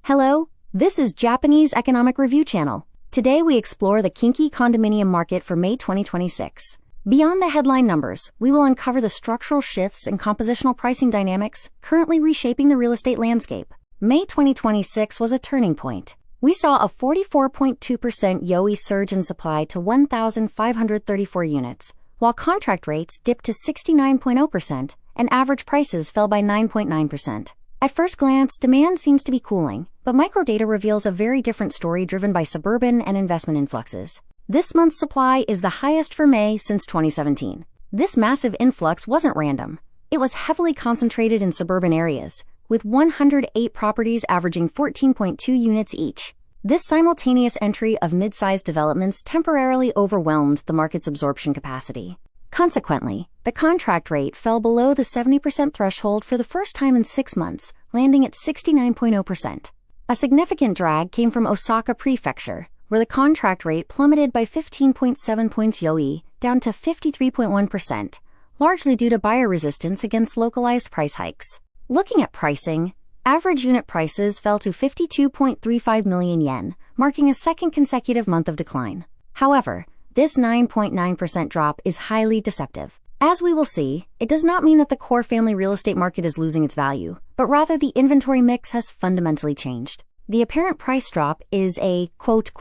Hello, this is Japanese Economic Review Channel. Today we explore the Kinki condominium market for May 2026. Beyond the headline numbers, we will uncover the structural shifts and compositional pricing dynamics currently reshaping the real estate landscape. May 2026 was a turning point. We saw a 44.2% YOE surge in supply to 1,534 units, while contract rates dipped to 69.0% and average prices fell by 9.9%. At first glance, demand seems to be cooling, but microdata reveals a very different story driven by suburban and investment influxes. This month's supply is the highest for May since 2017. This massive influx wasn't random. It was heavily concentrated in suburban areas, with 108 properties averaging 14.2 units each. This simultaneous entry of mid-sized developments temporarily overwhelmed the market's absorption capacity. Consequently, the contract rate fell below the 70% threshold for the first time in 6 months, landing at 69.0%. A significant drag came from Osaka Prefecture, where the contract rate plummeted by 15.7 points YOE, down to 53.1%, largely due to buyer resistance against localized price hikes. Looking at pricing, average unit prices fell to 52.35 million yen, marking a second consecutive month of decline. However, this 9.9% drop is highly deceptive. As we will see, it does not mean that the core family real estate market is losing its value, but rather the inventory mix has fundamentally changed. The apparent price drop is a, quote,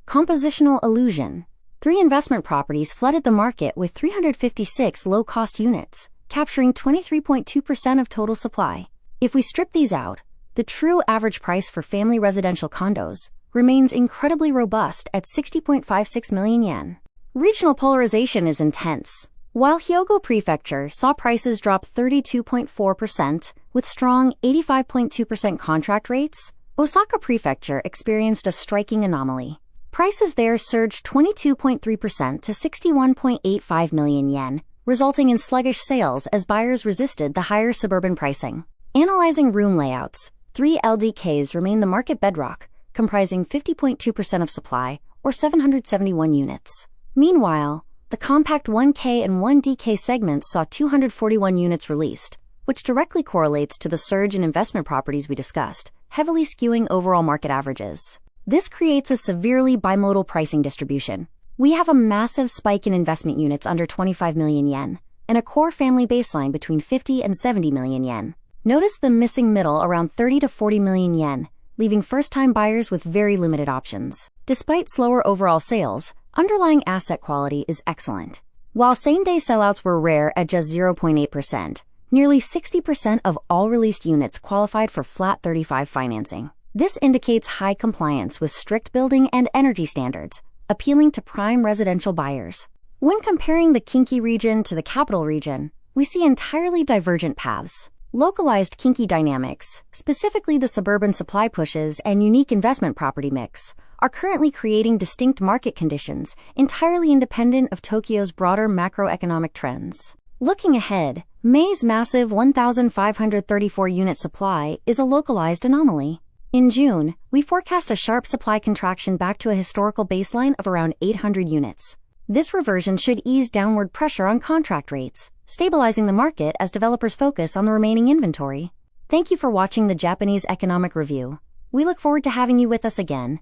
compositional illusion. 3 investment properties flooded the market with 356 low-cost units, capturing 23.2% of total supply. If we strip these out, the true average price for family residential condos remains incredibly robust at 60.56 million yen. Regional polarization is intense. While Hyogo Prefecture saw prices drop 32.4% with strong 85.2% contract rates, Osaka Prefecture experienced a striking anomaly. Prices there surged 22.3% to 61.85 million yen, resulting in sluggish sales as buyers resisted the higher suburban pricing. Analyzing room layouts, 3 LDKs remain the market bedrock, comprising 50.2% of supply, or 771 units. Meanwhile, the compact 1K and 1DK segments saw 241 units released, which directly correlates to the surge in investment properties we discussed, heavily skewing overall market averages. This creates a severely bimodal pricing distribution. We have a massive spike in investment units under 25 million yen, and a core family baseline between 50 and 70 million yen. Notice the missing middle around 30 to 40 million yen, leaving first-time buyers with very limited options. Despite slower overall sales, underlying asset quality is excellent. While same-day sellouts were rare at just 0.8%, nearly 60% of all released units qualified for flat 35 financing. This indicates high compliance with strict building and energy standards, appealing to prime residential buyers. When comparing the Kinki region to the capital region, we see entirely divergent paths. Localized Kinki dynamics, specifically the suburban supply pushes and unique investment property mix, are currently creating distinct market conditions entirely independent of Tokyo's broader macroeconomic trends. Looking ahead, May's massive 1,534 unit supply is a localized anomaly. In June, we forecast a sharp supply contraction back to a historical baseline of around 800 units. This reversion should ease downward pressure on contract rates, stabilizing the market as developers focus on the remaining inventory. Thank you for watching the Japanese Economic Review. We look forward to having you with us again.